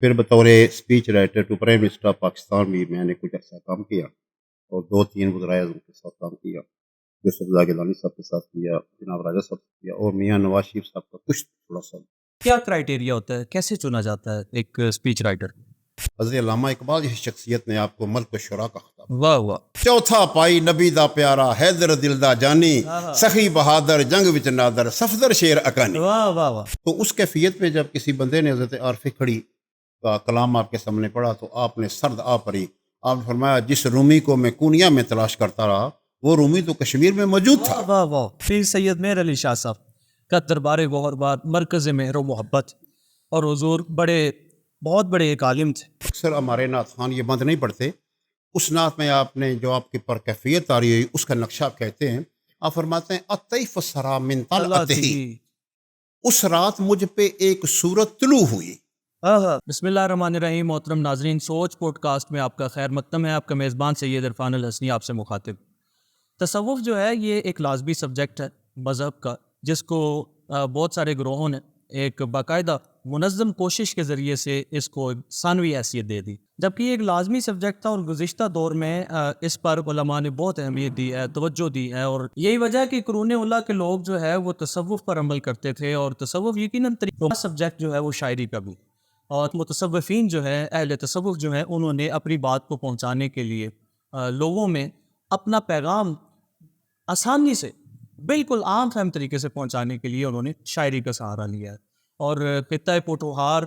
پھر بطور speech writer to prime minister of Pakistan بھی میں نے کچھ عرصہ کام کیا اور 2-3 وزرائے اعظم کے ساتھ کام کیا، یوسف زاء گیلانی صاحب کے ساتھ کیا، جناب راجہ صاحب سے کیا، اور میاں نواز شریف صاحب کا کچھ تھوڑا سا۔ کیا کرائٹیریا ہوتا ہے، کیسے چنا جاتا ہے ایک اسپیچ رائٹر؟ حضرت علامہ اقبال جیسی شخصیت نے آپ کو ملک و شعراء کا خطاب، واہ واہ، چوتھا پائی نبی دا پیارا حیدر دل دا جانی، سخی بہادر جنگ وچ نادر صفدر شیر اکانی۔ واہ واہ واہ، تو اس کیفیت میں جب کسی بندے نے حضرت عارف کھڑی کا کلام آپ کے سامنے پڑھا تو آپ نے سرد آ پڑی۔ آپ نے فرمایا جس رومی کو میں کونیا میں تلاش کرتا رہا وہ رومی تو کشمیر میں موجود تھا۔ واہ واہ، پیر سید مہر علی شاہ صاحب کا دربار گوہربار، مرکز مہر و محبت، اور حضور بہت بڑے ایک عالم تھے۔ اکثر ہمارے نعت خوان یہ بند نہیں پڑھتے، اس نعت میں آپ نے جو آپ کی پر کیفیت آ رہی ہے اس کا نقشہ آپ کہتے ہیں، آپ فرماتے ہیں اطیف سرا من طلعتہ، اس رات مجھ پہ ایک صورت طلوع ہوئی۔ بسم اللہ الرحمن الرحیم۔ محترم ناظرین، سوچ پوڈ کاسٹ میں آپ کا خیر مقدم ہے۔ آپ کا میزبان سید عرفان الحسنی آپ سے مخاطب۔ تصوف جو ہے یہ ایک لازمی سبجیکٹ ہے مذہب کا، جس کو بہت سارے گروہوں نے ایک باقاعدہ منظم کوشش کے ذریعے سے اس کو ثانوی حیثیت دے دی، جبکہ یہ ایک لازمی سبجیکٹ تھا اور گزشتہ دور میں اس پر علماء نے بہت اہمیت دی ہے، توجہ دی ہے، اور یہی وجہ ہے کہ قرون اولیٰ کے لوگ جو ہے وہ تصوف پر عمل کرتے تھے، اور تصوف یقیناً طریقہ سبجیکٹ جو ہے وہ شاعری کا بھی، اور متصوفین جو ہے، اہل تصوف جو ہیں، انہوں نے اپنی بات کو پہنچانے کے لیے لوگوں میں اپنا پیغام آسانی سے بالکل عام فہم طریقے سے پہنچانے کے لیے انہوں نے شاعری کا سہارا لیا ہے۔ اور خطہ پوٹھوہار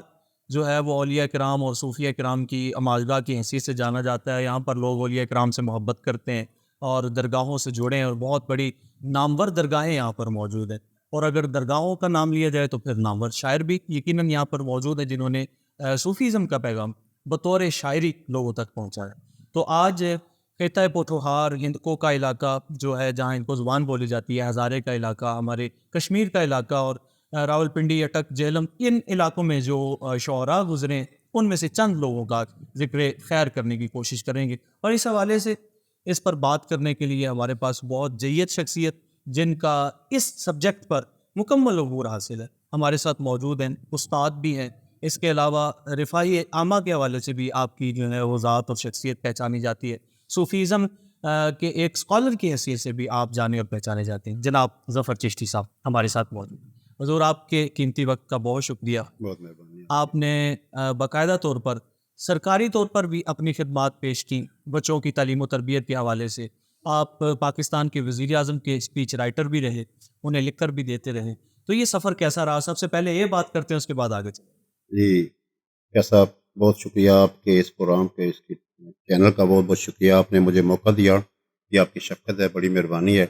جو ہے وہ اولیاء کرام اور صوفیہ کرام کی عمالگاہ کی حیثیت سے جانا جاتا ہے۔ یہاں پر لوگ اولیاء کرام سے محبت کرتے ہیں اور درگاہوں سے جڑے ہیں، اور بہت بڑی نامور درگاہیں یہاں پر موجود ہیں، اور اگر درگاہوں کا نام لیا جائے تو پھر نامور شاعر بھی یقیناً یہاں پر موجود ہیں جنہوں نے صوفیزم کا پیغام بطور شاعری لوگوں تک پہنچایا۔ تو آج خطہ پوٹھوہار، ہندکو کا علاقہ جو ہے جہاں ہندکو زبان بولی جاتی ہے، ہزارے کا علاقہ، ہمارے کشمیر کا علاقہ، اور راول پنڈی، اٹک، جہلم، ان علاقوں میں جو شعراء گزرے ان میں سے چند لوگوں کا ذکر خیر کرنے کی کوشش کریں گے، اور اس حوالے سے اس پر بات کرنے کے لیے ہمارے پاس بہت جید شخصیت جن کا اس سبجیکٹ پر مکمل عبور حاصل ہے ہمارے ساتھ موجود ہیں، استاد بھی ہیں۔ اس کے علاوہ رفاعی عامہ کے حوالے سے بھی آپ کی جو ہے وہ ذات اور شخصیت پہچانی جاتی ہے، صوفیزم کے ایک اسکالر کی حیثیت سے بھی آپ جانے اور پہچانے جاتے ہیں۔ جناب ظفر چشتی صاحب ہمارے ساتھ موجود ہیں۔ حضور آپ کے قیمتی وقت کا بہت شکریہ۔ بہت مہربانی۔ آپ نے باقاعدہ طور پر سرکاری طور پر بھی اپنی خدمات پیش کی، بچوں کی تعلیم و تربیت کے حوالے سے آپ پاکستان کے وزیر اعظم کے اسپیچ رائٹر بھی رہے، انہیں لکھ کر بھی دیتے رہے۔ تو یہ سفر کیسا رہا؟ سب سے پہلے یہ بات کرتے ہیں، اس کے بعد آگے چلیں۔ جی صاحب، بہت شکریہ آپ کے اس پروگرام کے، اس کے چینل کا بہت بہت شکریہ، آپ نے مجھے موقع دیا، یہ آپ کی شفقت ہے، بڑی مہربانی ہے۔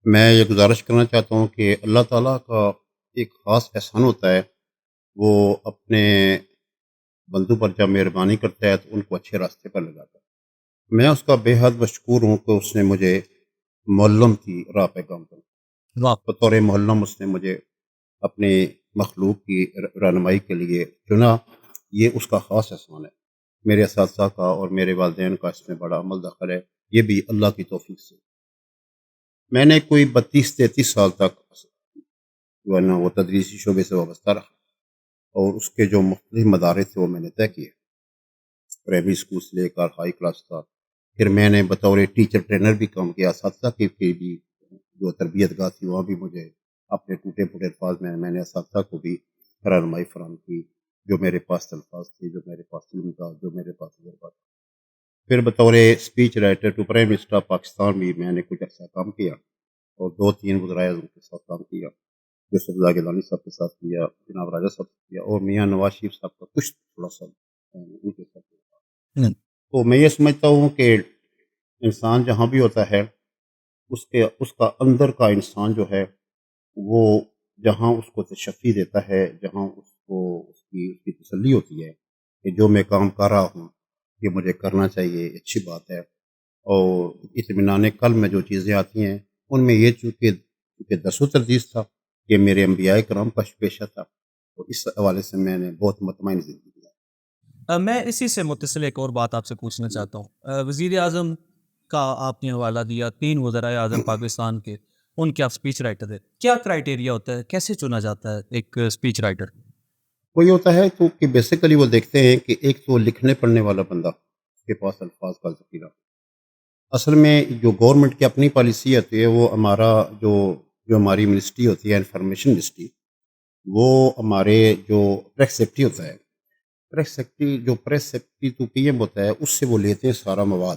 میں یہ گزارش کرنا چاہتا ہوں کہ اللہ تعالیٰ کا ایک خاص احسان ہوتا ہے، وہ اپنے بندوں پر جب مہربانی کرتا ہے تو ان کو اچھے راستے پر لگاتا ہے۔ میں اس کا بے حد مشکور ہوں کہ اس نے مجھے معلم کی راہ پہ کام کرنا، بطور معلم اس نے مجھے اپنی مخلوق کی رہنمائی کے لیے چنا، یہ اس کا خاص احسان ہے۔ میرے اساتذہ کا اور میرے والدین کا اس میں بڑا عمل دخل ہے، یہ بھی اللہ کی توفیق سے۔ میں نے کوئی 32-33 سال تک جو ہے نا وہ تدریسی شعبے سے وابستہ رہا، اور اس کے جو مختلف مدارس تھے وہ میں نے طے کیے، پرائمری اسکول سے لے کر ہائی کلاس تک۔ پھر میں نے بطور ٹیچر ٹرینر بھی کام کیا، اساتذہ کی بھی جو تربیت گاہ تھی وہاں بھی مجھے اپنے ٹوٹے پھوٹے الفاظ میں نے اساتذہ کو بھی رہنمائی فراہم کی، جو میرے پاس الفاظ تھے، جو میرے پاس علم تھا، جو میرے پاس تجربہ تھا۔ پھر بطور speech writer to prime minister of Pakistan بھی میں نے کچھ عرصہ کام کیا اور 2-3 وزرائے اعظم کے ساتھ کام کیا، یوسف زاء گیلانی صاحب کے ساتھ کیا، جناب راجہ صاحب سے کیا، اور میاں نواز شریف صاحب کا کچھ تھوڑا سا ان کے ساتھ کیا۔ تو میں یہ سمجھتا ہوں کہ انسان جہاں بھی ہوتا ہے اس کا اندر کا انسان جو ہے وہ جہاں اس کو تشفی دیتا ہے، جہاں اس کو اس کی تسلی ہوتی ہے کہ جو میں کام کر رہا ہوں یہ مجھے کرنا چاہیے، اچھی بات ہے، اور اطمینان قلب میں جو چیزیں آتی ہیں ان میں یہ چونکہ درس و تدریس تھا، یہ میرے انبیاء کرام کا پیشہ تھا، تو اس حوالے سے میں نے بہت مطمئن زندگی گزاری۔ میں اسی سے متصل ایک اور بات آپ سے پوچھنا چاہتا ہوں۔ وزیر اعظم کا آپ نے حوالہ دیا، 3 وزرائے اعظم پاکستان کے، ان کے آپ اسپیچ رائٹر تھے۔ کیا کرائٹیریا ہوتا ہے، کیسے چنا جاتا ہے ایک اسپیچ رائٹر؟ وہی ہوتا ہے تو کہ بیسیکلی وہ دیکھتے ہیں کہ ایک تو لکھنے پڑھنے والا بندہ کے پاس الفاظ کا ذخیرہ، اصل میں جو گورنمنٹ کی اپنی پالیسی ہوتی ہے وہ ہمارا جو ہماری منسٹری ہوتی ہے انفارمیشن منسٹری، وہ ہمارے جو پریس سیکٹری ہوتا ہے، پریس سیکٹری تو پی ایم ہوتا ہے، اس سے وہ لیتے ہیں سارا مواد،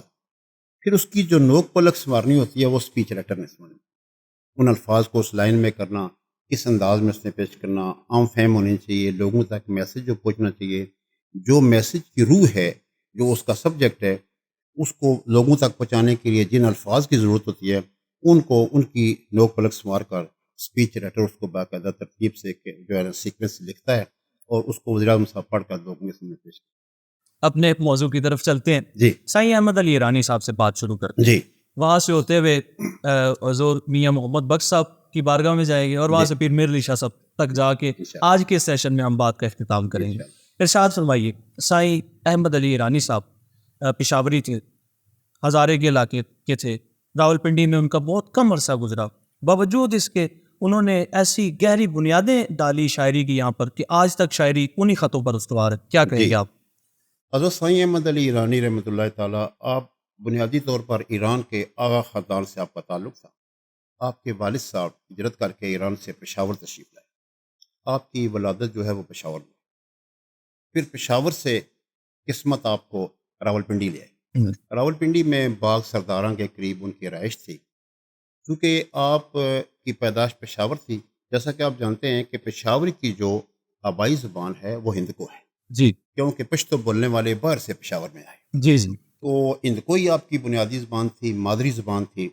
پھر اس کی جو نوک پلک سنوارنی ہوتی ہے وہ اسپیچ رائٹر نے سنوارنی، ان الفاظ کو اس لائن میں کرنا، کس انداز میں اس نے پیش کرنا، عام فہم ہونی چاہیے، لوگوں تک میسج جو پہنچنا چاہیے، جو میسج کی روح ہے، جو اس کا سبجیکٹ ہے، اس کو لوگوں تک پہنچانے کے لیے جن الفاظ کی ضرورت ہوتی ہے ان کو ان کی نوک پلک سنوار کر اسپیچ رائٹر اس کو باقاعدہ ترتیب سے جو ہے سیکوینس سے لکھتا ہے اور اس کو وزیر اعظم صاحب پڑھ کر لوگوں کے سامنے پیش کرتا اپنے ایک موضوع کی طرف چلتے ہیں. ہے. جی سائیں احمد علی ایرانی صاحب سے بات شروع کرتے ہیں. جی وہاں سے ہوتے ہوئے حضور میاں محمد بخش صاحب کی بارگاہ میں جائے گی اور وہاں جی سے پھر میر علی شاہ صاحب تک جا کے انشاءاللہ آج کے سیشن میں ہم بات کا اختتام کریں گے. انشاءاللہ. ارشاد فرمائیے، سائیں احمد علی ایرانی صاحب پشاوری تھے، ہزارے کے علاقے کے تھے، راول پنڈی میں ان کا بہت کم عرصہ گزرا، باوجود اس کے انہوں نے ایسی گہری بنیادیں ڈالی شاعری کی یہاں پر کہ آج تک شاعری انہی خطوں پر استوار ہے. کیا کہیں جی گے آپ؟ حضرت سائیں احمد علی ایرانی رحمۃ اللہ تعالیٰ، آپ بنیادی طور پر ایران کے آغا خاندان سے آپ کا تعلق تھا. آپ کے والد صاحب ہجرت کر کے ایران سے پشاور تشریف لائے. آپ کی ولادت جو ہے وہ پشاور میں، پھر پشاور سے قسمت آپ کو راول پنڈی لے آئی. راول پنڈی میں باغ سرداراں کے قریب ان کی رہائش تھی. چونکہ آپ کی پیدائش پشاور تھی، جیسا کہ آپ جانتے ہیں کہ پشاور کی جو آبائی زبان ہے وہ ہندکو ہے، جی کیونکہ پشتو بولنے والے باہر سے پشاور میں آئے. جی جی تو ہندکو ہی آپ کی بنیادی زبان تھی، مادری زبان تھی.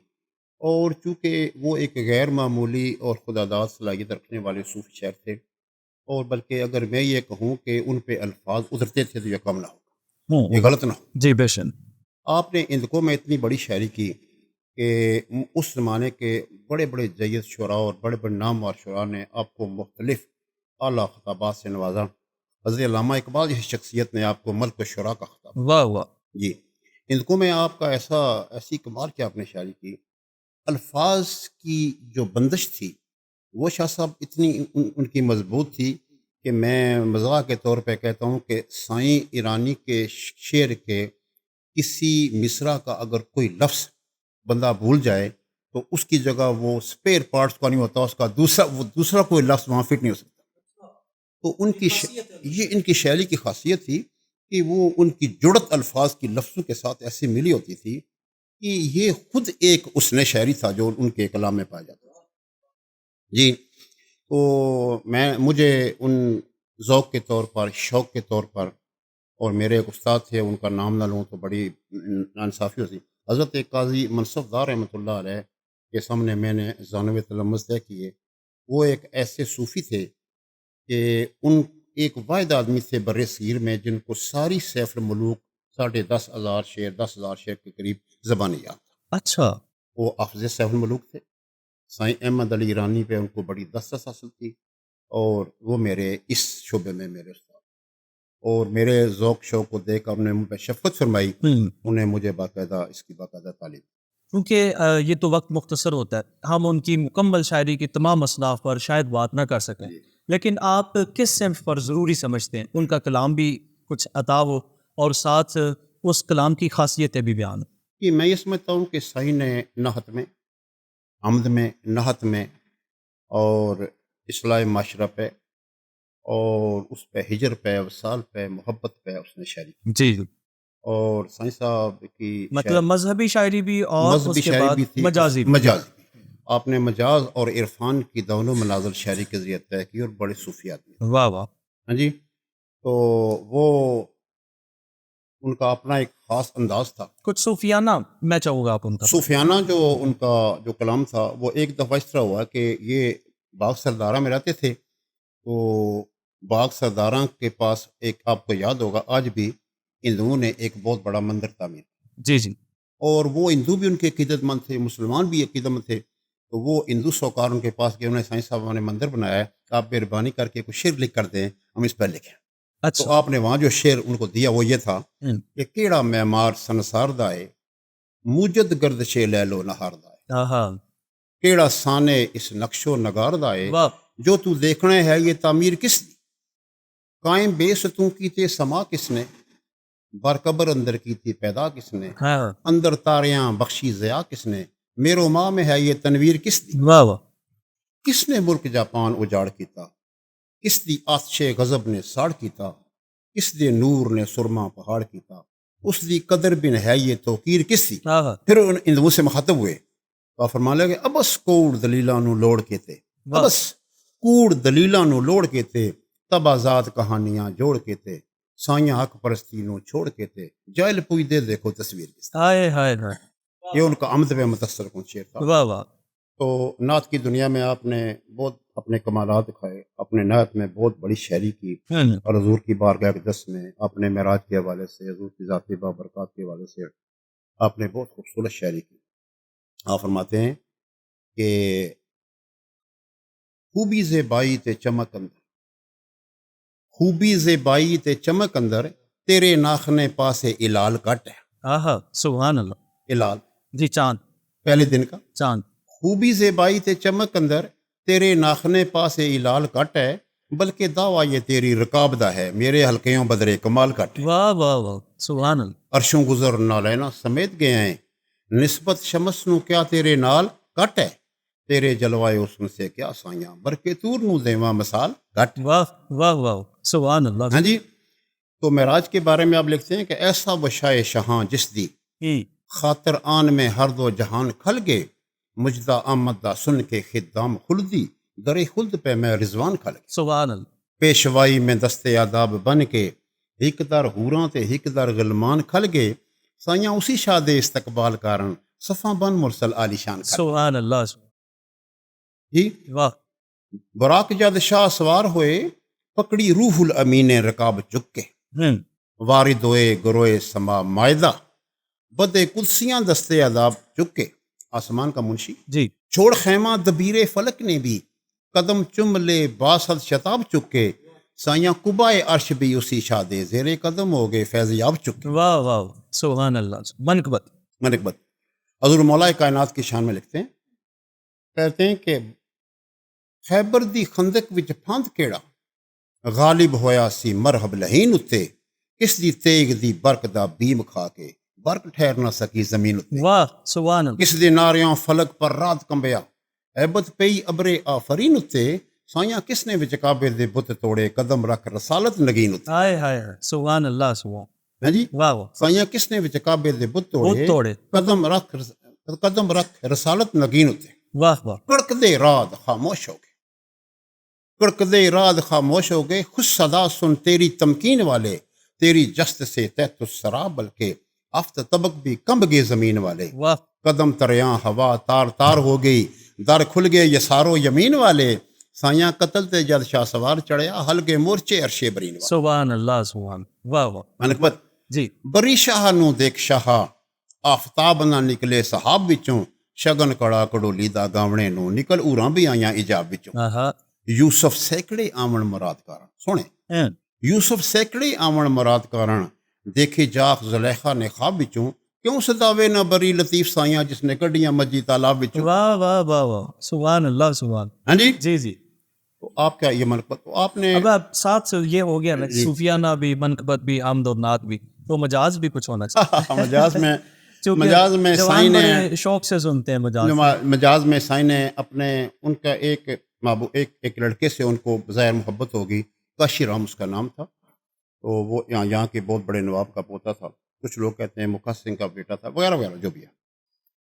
اور چونکہ وہ ایک غیر معمولی اور خداداد صلاحیت رکھنے والے صوفی شاعر تھے، اور بلکہ اگر میں یہ کہوں کہ ان پہ الفاظ اترتے تھے تو یہ کم نہ ہو، یہ غلط نہ ہو. جی بے شک. آپ نے ہندکو میں اتنی بڑی شاعری کی کہ اس زمانے کے بڑے بڑے جید شعراء اور بڑے بڑے نامور شعراء نے آپ کو مختلف اعلیٰ خطابات سے نوازا. حضرت علامہ اقبال جیسی شخصیت نے آپ کو ملک الشعراء کا خطاب. واہ واہ. جی ہندکو میں آپ کا ایسی کمال کیا آپ نے شاعری کی، الفاظ کی جو بندش تھی وہ شاہ صاحب اتنی ان کی مضبوط تھی کہ میں مزاح کے طور پہ کہتا ہوں کہ سائیں ایرانی کے شعر کے کسی مصرع کا اگر کوئی لفظ بندہ بھول جائے تو اس کی جگہ وہ اسپیئر پارٹس کا نہیں ہوتا، اس کا دوسرا کوئی لفظ وہاں فٹ نہیں ہو سکتا. تو یہ ان کی شاعری کی خاصیت تھی کہ وہ ان کی جڑت الفاظ کی لفظوں کے ساتھ ایسی ملی ہوتی تھی کہ یہ خود ایک حسن شاعری تھا جو ان کے کلام میں پایا جاتا تھا. جی تو مجھے ان ذوق کے طور پر، شوق کے طور پر، اور میرے ایک استاد تھے ان کا نام نہ لوں تو بڑی ناانصافی ہوتی. حضرت قاضی منصف دار رحمۃ اللہ علیہ کے سامنے میں نے ذانب تلمس طے کیے. وہ ایک ایسے صوفی تھے کہ ان ایک واحد آدمی تھے بر صغیر میں جن کو ساری سیف الملوک 10,500 شعر 10,000 شعر کے قریب زبانی یاد تھا. اچھا. وہ حافظ سیف الملوک تھے. سائیں احمد علی ایرانی پہ ان کو بڑی دسترس حاصل تھی، اور وہ میرے اس شعبے میں میرے استاد، اور میرے ذوق شوق کو دیکھ کر انہوں نے مجھ پہ شفقت فرمائی. انہیں مجھے باقاعدہ اس کی باقاعدہ تعلیم. کیونکہ یہ تو وقت مختصر ہوتا ہے، ہم ان کی مکمل شاعری کی تمام اصناف پر شاید بات نہ کر سکیں، لیکن آپ کس صنف پر ضروری سمجھتے ہیں ان کا کلام بھی کچھ عطا ہو اور ساتھ اس کلام کی خاصیتیں بھی بیان ہو؟ کہ میں یہ سمجھتا ہوں کہ سائیں نے نحت میں، حمد میں، نحت میں، اور اصلاح معاشرہ پہ، اور اس پہ ہجر پہ، وصال پہ، محبت پہ اس نے شاعری کی. جی اور سائیں صاحب کی مطلب مذہبی شاعری بھی اور مذہبی اس کے شاعری بعد بھی تھی، مجازی بھی. مجازی بھی. آپ نے مجاز اور عرفان کی دونوں مناظر شاعری کے ذریعے طے کی، اور بڑے صوفی آدمی. واہ واہ. ہاں جی. تو وہ ان کا اپنا ایک خاص انداز تھا. کچھ صوفیانہ میں چاہوں گا آپ ان کا. صوفیانہ جو ان کا جو کلام تھا وہ ایک دفعہ اس طرح ہوا کہ یہ باغ سرداراں میں رہتے تھے. تو باغ سرداراں کے پاس ایک، آپ کو یاد ہوگا آج بھی ہندوؤں نے ایک بہت بڑا مندر تعمیر. جی جی. اور وہ ہندو بھی ان کے عقیدت مند تھے، مسلمان بھی عقیدت مند تھے. تو وہ ہندو سوکار ان کے پاس گئے، انہیں سائیں صاحب نے مندر بنایا ہے، آپ مہربانی کر کے کچھ شعر لکھ کر دیں، ہم اس پہ لکھیں. اچھا. تو آپ نے وہاں جو شعر ان کو دیا وہ یہ تھا کہ کیڑا معمار سنسار دائے، موجد گردشے لے لو نہار دائے، ہاں. کیڑا سانے اس نقش و نگار دائے، واہ. جو تو دیکھنے ہے یہ تعمیر کس دی، قائم بے ستوں کی تے سما کس نے، برقبر اندر کی تھی پیدا کس نے، ہاں اندر تاریاں بخشی ضیا کس نے، میرو ماں میں ہے یہ تنویر کس دی، واہ واہ کس نے ملک جاپان اجاڑ کیتا، کس دی آتش غضب نے ساڑ کیتا، کس دے نور نے سرما پہاڑ کیتا، اس دی قدر بن ہے یہ توقیر کس دی۔ ہاں پھر ان وہ سے مخاطب ہوئے تو فرمان لگے ابس کوڑ دلیلاں نو لوڑ کے تے، واہ ابس کوڑ دلیلاں نو لوڑ کے تے، تب آزاد کہانیاں جوڑ کے تے، سائیاں حق پرستی نو چھوڑ کے تے، جائل پوئی دے دیکھو تصویر کس دی۔ ہائے ہائے ہائے یہ ان کا عمد پہ متصر کن شعر تھا۔ واہ واہ تو نعت کی دنیا میں آپ نے بہت اپنے کمالات دکھائے، اپنے نعت میں بہت بڑی شاعری کی، اور حضور کی بارگاہ اقدس میں اپنے معراج کے حوالے سے، حضور کی ذاتی بابرکات کے حوالے سے آپ نے بہت خوبصورت شاعری کی۔ آپ فرماتے ہیں کہ خوبی زیبائی تے چمک اندر، خوبی زیبائی تے چمک اندر، تیرے ناخنے پاسے الال کٹ ہے۔ آہا سبحان اللہ الال جی چاند پہلے دن کا، چاند خوبی زیبائی تے چمک اندر، تیرے ناخنے پاسے الال کٹ ہے، بلکہ دعویٰ یہ تیری رکاب دا ہے، میرے حلقیوں بدرے کمال کٹ ہے۔ واہ واہ واہ سبحان اللہ عرشوں گزر نالینا سمیت گئے ہیں، نسبت شمس نو کیا تیرے نال کٹ ہے، تیرے جلوائے حسن سے کیا سائیاں، برکے تور نو دیواں مثال کٹ ہے۔ واہ واہ واہ سبحان اللہ ہاں جی، تو معراج کے بارے میں آپ لکھتے ہیں کہ ایسا وشائے شہاں جس دی خاطر آن میں ہر دو جہان کھل گئے، مجدہ آمد دا سن کے خدام خلدی، در خلد پہ میں رضوان کھل گئے، سبحان اللہ پیشوائی میں دستے آداب بن کے، ہک در حوراں تے ہک در غلمان کھل گئے، سائیاں اسی شاد استقبال کارن صفاں بن مرسل عالی شان کھل سبحان اللہ گئے۔ جی واہ براق جد شاہ سوار ہوئے، پکڑی روح الامین رکاب چک کے، وارد ہوئے گروئے سما معدہ، بدے قدسیاں دستے عذاب چک کے، آسمان کا منشی جی چھوڑ خیمہ دبیر فلک نے بھی، قدم چم لے باسد شتاب چک کے، سائیاں قبائے عرش بھی اسی شادے، زیر قدم ہو گئے فیض یاب چک کے۔ واہ واہ سبحان اللہ منقبت منقبت حضور مولا کائنات کی شان میں لکھتے ہیں، کہتے ہیں کہ خیبر دی خندق وچ پھند کیڑا، غالب ہویا سی مرحب لہین اتے، کس دی تیگ دی برق دا بیم کھا کے، برق ٹھہر نہ سکی زمین اتے، واہ سبحان اللہ کس دے ناریاں فلک پر رات کمبیا، عیبت پئی ابرے آفرین اتے، سائیاں کس نے وچ کعبے دے بت توڑے، قدم رکھ رسالت نگین اتے۔ ہائے ہائے سبحان اللہ سبحان ہاں جی، واہ واہ سائیاں کس نے وچ کعبے دے بت توڑے، توڑے قدم رکھ رسالت نگین اتے۔ واہ واہ کڑک دے رات خاموش ہو گئے، کڑک دے رات خاموش ہو گئے، خوش صدا سن تیری تمکین والے، تیری جست سے تحت السرا، بلکہ آفت طبق بھی کمب گئے زمین والے، واہ قدم تریاں ہوا تار تار ہو گئی، در کھل گئے یسارو یمین والے، سائیاں قتل تے جد شاہ سوار چڑھیا، حلقے مورچے عرشے برین والے۔ سبحان اللہ سبحان واہ واہ منقبت جی بری شاہ نو دیکھ شاہ، آفتاب نہ نکلے صحاب وچوں، شگن کڑا کڑولی دا گاونے نو، نکل اوراں بھی آیاں ایجاب وچوں، آہا یوسف سینکڑے آمن مراد کارن، سونے یوسف سینکڑے آمن مراد کارن، دیکھے جاخ زلیخا نے خواب وچوں، کیوں صداوے نہ بری لطیف سائیاں جس نے کڈیاں مجی تالاب وچوں۔ واہ واہ واہ واہ سبحان اللہ سبحان ہاں جی، جی جی تو آپ کیا یہ منقبت، تو آپ نے اب آپ ساتھ سے یہ ہو گیا نا صوفیانہ بھی منقبت بھی آمد اور نعت بھی، تو مجاز بھی کچھ ہونا چاہیے مجاز میں چونکہ سائیں جوان نے بڑے شوق سے سنتے ہیں مجاز مجاز میں سائیں نے اپنے ان کا ایک لڑکے سے ان کو بظاہر محبت ہوگی، کاشی رام اس کا نام تھا، تو وہ یہاں کے بہت بڑے نواب کا پوتا تھا، کچھ لوگ کہتے ہیں مکھا سنگھ کا بیٹا تھا، وغیرہ وغیرہ جو بھی ہے،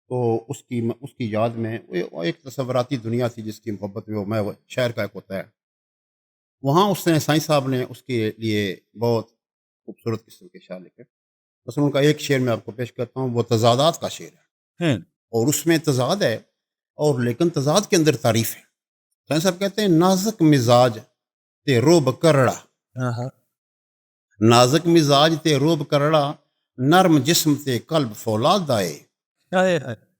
تو اس کی یاد میں وہ ایک تصوراتی دنیا تھی جس کی محبت میں وہ شاعر کا ایک ہوتا ہے، وہاں اس نے سائیں صاحب نے اس کے لیے بہت خوبصورت قسم کے شعر لکھے، بس ان کا ایک شعر میں آپ کو پیش کرتا ہوں، وہ تضادات کا شعر ہے، اور اس میں تضاد ہے، اور لیکن تضاد کے اندر تعریف ہے۔ سائیں صاحب کہتے ہیں نازک مزاج تے روب کرڑا، نازک مزاج تے روب کرڑا، نرم جسم تے قلب فولاد آئے،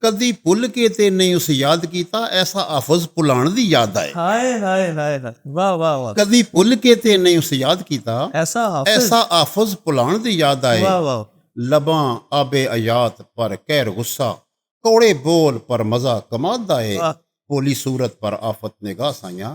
کدی بھل کے تے نہیں اس یاد کیتا، ایسا آفز پلان دی یاد آئے، واہ واہ واہ کدی بھل کے تے نہیں اس یاد کیتا، ایسا آفز پلان دی یاد آئے، واہ واہ لباں آب آیات پر کہر غصہ، کوڑے بول پر مزہ کماد آئے، پولی صورت پر آفت نگاہ سائیاں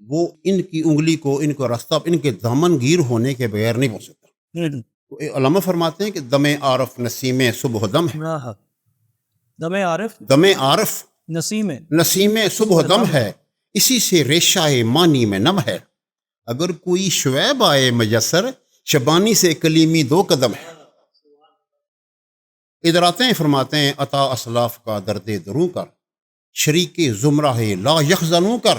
وہ ان کی انگلی کو، ان کو راستہ، ان کے دامن گیر ہونے کے بغیر نہیں پہنچ سکتا. تو علامہ فرماتے ہیں کہ دم عارف نسیم صبح دم ہے. دم عارف دم عارف نسیم صبح دم ہے، اسی سے ریشہ مانی میں نم ہے. اگر کوئی شعیب آئے میسر، شبانی سے کلیمی 2 قدم ہے. ادھر آتے ہیں، فرماتے ہیں عطا اسلاف کا درد دروں کر، شریک زمرہ لا یخزنوں کر.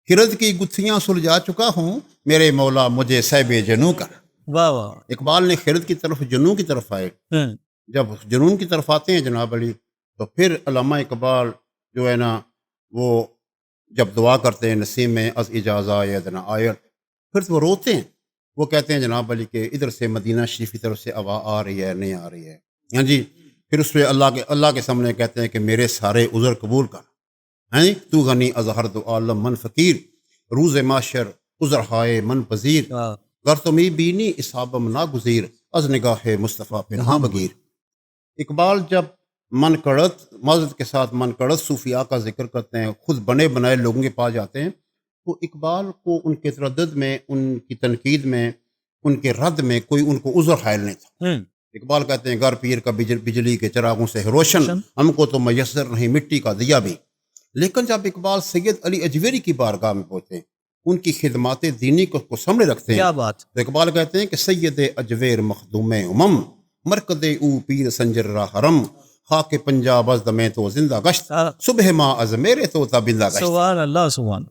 خرد کی گتھیاں سلجھا چکا ہوں، میرے مولا مجھے صیب جنوں کر. اقبال نے خرد کی طرف، جنوں کی طرف آئے. جب جنون کی طرف آتے ہیں جناب علی، تو پھر علامہ اقبال جو ہے نا، وہ جب دعا کرتے ہیں نسیم میں از اجازہ یدنا آئر، پھر وہ روتے ہیں. وہ کہتے ہیں جناب علی کہ ادھر سے مدینہ شریف کی طرف سے ہوا آ رہی ہے، نہیں آ رہی ہے. ہاں جی. پھر اس پہ اللہ کے سامنے کہتے ہیں کہ میرے سارے عذر قبول کر. ہاں جی. تو غنی از ہر دو عالم من فقیر، روز معاشر عذر ہائے من پذیر. گر تمی بینی اصابم ناگزیر، از نگاہ مصطفیٰ پنہاں بگیر. اقبال جب من کڑت، معذرت کے ساتھ من کڑت صوفیاء کا ذکر کرتے ہیں، خود بنے بنائے لوگوں کے پاس جاتے ہیں، تو اقبال کو ان کے تردد میں، ان کی تنقید میں، ان کے رد میں کوئی ان کو عذر حائل نہیں تھا. اقبال کہتے ہیں گر پیر کا بجلی کے چراغوں سے روشن، ہم کو تو میسر نہیں مٹی کا دیا بھی. لیکن جب اقبال سید علی اجویری کی بارگاہ میں پہنچتے ہیں، ان کی خدمات دینی کو سامنے رکھتے ہیں، کیا بات. تو اقبال کہتے ہیں کہ سید اجویر مخدوم امم، مرکد او پیر سنجر را حرم، خاک پنجاب از دمیں تو زندہ گشت، صبح ماں از میرے تو تابندہ گشت. سبحان اللہ سبحان.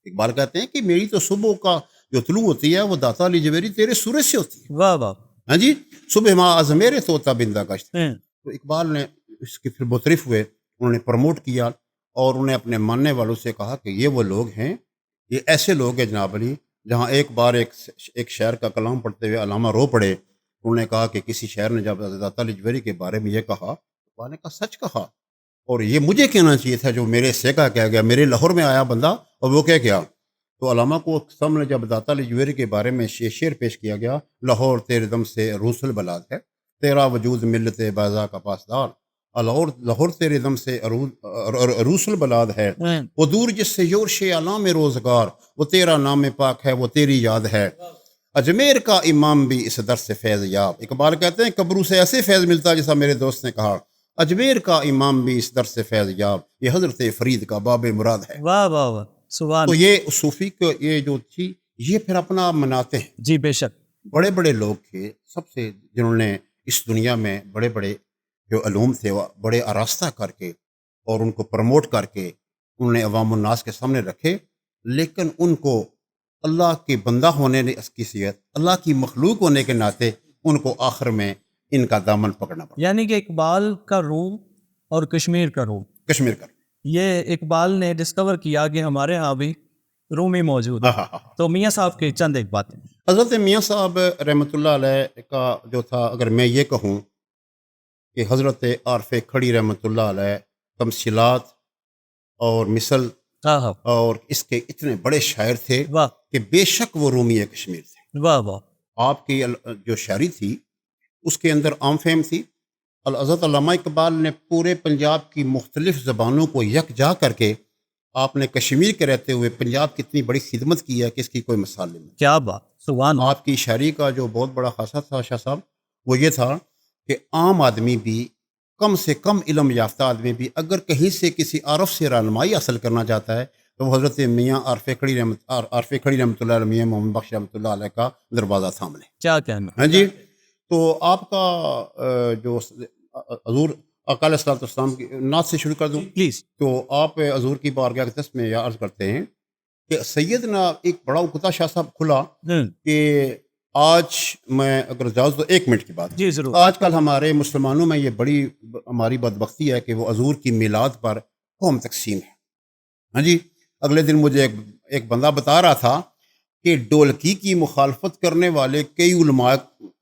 اقبال کہتے ہیں کہ میری تو صبح کا جو طلوع ہوتی ہے وہ داتا علی جویری تیرے سورج سے ہوتی ہے. واہ واہ. ہاں جی. صبح ماں از میرے تو تابندہ گشت. تو اقبال نے اس کے پھر مترف ہوئے، انہوں نے پروموٹ کیا، اور انہیں اپنے ماننے والوں سے کہا کہ یہ وہ لوگ ہیں، یہ ایسے لوگ ہیں جناب علی. جہاں ایک بار ایک شاعر کا کلام پڑھتے ہوئے علامہ رو پڑے، انہوں نے کہا کہ کسی شاعر نے جب داتا علی جویری کے بارے میں یہ کہا، اقبال نے کہا سچ کہا، اور یہ مجھے کہنا چاہیے تھا جو میرے سیکا کہہ گیا، میرے لاہور میں آیا بندہ اور وہ کہہ گیا. تو علامہ کو سامنے جب داتا علی جویری کے بارے میں شعر پیش کیا گیا، لاہور تیرے دم سے عروس البلاد ہے، تیرا وجود ملت بازا کا پاسدار، لاہور تیرے دم سے عروس البلاد ہے، وہ دور جس سے یورش علام روزگار، وہ تیرا نام پاک ہے، وہ تیری یاد ہے، اجمیر کا امام بھی اس در سے فیض یاب. اقبال کہتے ہیں قبرو سے ایسے فیض ملتا جیسا میرے دوست نے کہا، اجمیر کا امام بھی اس در سے فیض یاب، یہ حضرت فرید کا باب مراد ہے. واہ واہ واہ سبحان. تو یہ صوفی کو یہ جو تھی، یہ پھر اپنا مناتے ہیں. جی بے شک. بڑے بڑے لوگ تھے، سب سے جنہوں نے اس دنیا میں بڑے بڑے جو علوم تھے وہ بڑے آراستہ کر کے اور ان کو پروموٹ کر کے انہوں نے عوام الناس کے سامنے رکھے، لیکن ان کو اللہ کے بندہ ہونے کی حیثیت، اللہ کی مخلوق ہونے کے ناطے ان کو آخر میں ان کا دامن پکڑنا پڑا. یعنی کہ اقبال کا روم اور کشمیر کا روم، کشمیر کا یہ اقبال نے ڈسکور کیا کہ ہمارے ہاں بھی رومی موجود ہے. تو میاں صاحب کے چند ایک باتیں. حضرت میاں صاحب رحمۃ اللہ علیہ کا جو تھا، اگر میں یہ کہوں کہ حضرت عارف کھڑی رحمۃ اللہ علیہ تمثیلات اور مثل اور اس کے اتنے بڑے شاعر تھے کہ بے شک وہ رومی کشمیر تھے. واہ واہ. آپ کی جو شاعری تھی اس کے اندر عام فہم تھی. حضرت علامہ اقبال نے پورے پنجاب کی مختلف زبانوں کو یکجا کر کے آپ نے کشمیر کے رہتے ہوئے پنجاب کی اتنی بڑی خدمت کی ہے کہ اس کی کوئی مثال نہیں. کیا بات. سبحان. آپ کی شاعری کا جو بہت بڑا خاصہ تھا شاہ صاحب، وہ یہ تھا کہ عام آدمی بھی، کم سے کم علم یافتہ آدمی بھی، اگر کہیں سے کسی عارف سے رہنمائی حاصل کرنا چاہتا ہے تو وہ حضرت میاں عارف کھڑی رحمۃ اللہ علیہ، میاں محمد بخش رحمۃ اللہ علیہ کا دروازہ تھام لیں. کیا کہنا. ہاں جی. تو آپ کا جو حضور اقال علیہ السلام کی نعت سے شروع کر دوں پلیز. تو آپ حضور کی بارگاہ کے دست میں یہ عرض کرتے ہیں کہ سیدنا ایک بڑا اکتا شاہ صاحب کھلا کہ آج میں اگر جاؤ تو 1 منٹ کی بات. جی ضرور. آج کل ہمارے مسلمانوں میں یہ بڑی ہماری بدبختی ہے کہ وہ حضور کی میلاد پر قوم تقسیم ہے. ہاں جی. اگلے دن مجھے ایک بندہ بتا رہا تھا کہ ڈولکی کی مخالفت کرنے والے کئی علماء،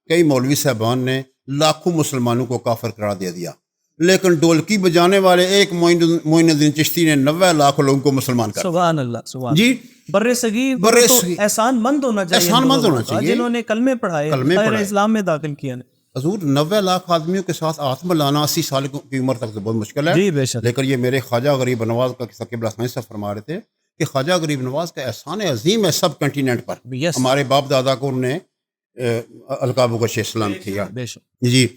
کئی مولوی صاحبان نے لاکھوں مسلمانوں کو کافر قرار دے دیا، لیکن ڈولکی بجانے والے ایک معین الدین چشتی نے 90 لاکھ لوگوں کو مسلمان کر دیا. سبحان اللہ. سبحان. جی. بر صغیر احسان مند ہونا چاہیے، احسان مند ہونا چاہیے، جنہوں نے کلمے پڑھائے، خیر اسلام میں داخل کیا. حضور 90 لاکھ آدمیوں کے ساتھ ہاتھ ملانا 80 سال کی عمر تک تو بہت مشکل ہے. جی بے شک. لیکن یہ میرے خواجہ غریب نواز کا قصہ قبلہ صاحب فرما رہے تھے کہ خواجہ غریب نواز کا احسان عظیم ہے سب کنٹیننٹ پر. یس ہمارے باپ دادا کو انہوں نے القاب و گش اسلام کیا. بے شک. جی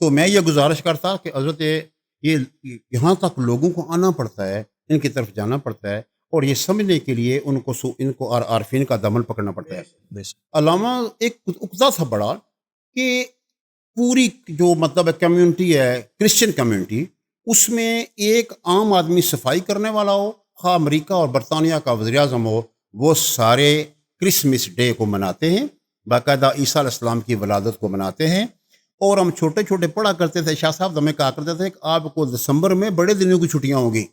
تو میں یہ گزارش کرتا کہ حضرت یہ یہاں تک لوگوں کو آنا پڑتا ہے, ان کی طرف جانا پڑتا ہے, اور یہ سمجھنے کے لیے ان کو عارفین کا دمن پکڑنا پڑتا ہے. بے شک. علامہ ایک اقدہ تھا بڑا کہ پوری جو مطلب کمیونٹی ہے کرسچن کمیونٹی, اس میں ایک عام آدمی صفائی کرنے والا ہو, خواہ امریکہ اور برطانیہ کا وزیر اعظم ہو, وہ سارے کرسمس ڈے کو مناتے ہیں, باقاعدہ عیسیٰ علیہ السلام کی ولادت کو مناتے ہیں. اور ہم چھوٹے چھوٹے پڑھا کرتے تھے, شاہ صاحب ہمیں کہا کرتے تھے کہ آپ کو دسمبر میں بڑے دنوں کی چھٹیاں ہوں گی,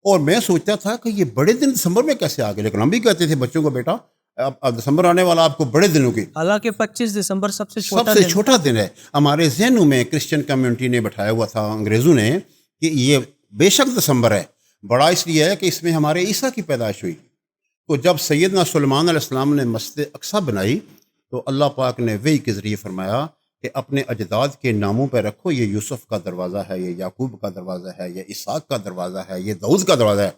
اور میں سوچتا تھا کہ یہ بڑے دن دسمبر میں کیسے آ گئے, لیکن ہم بھی کہتے تھے بچوں کو بیٹا اب دسمبر آنے والا آپ کو بڑے دنوں کی, حالانکہ 25 دسمبر سب سے چھوٹا دن ہے. ہمارے ذہنوں میں کرسچن کمیونٹی نے بٹھایا ہوا تھا, انگریزوں نے, کہ یہ بے شک دسمبر ہے, بڑا اس لیے ہے کہ اس میں ہمارے عیسیٰ کی پیدائش ہوئی. تو جب سیدنا سلیمان علیہ السلام نے مسجد اقصیٰ بنائی تو اللہ پاک نے وحی کے ذریعے فرمایا کہ اپنے اجداد کے ناموں پہ رکھو, یہ یوسف کا دروازہ ہے, یہ یعقوب کا دروازہ ہے, یہ اسحاق کا دروازہ ہے, یہ داؤد کا دروازہ ہے,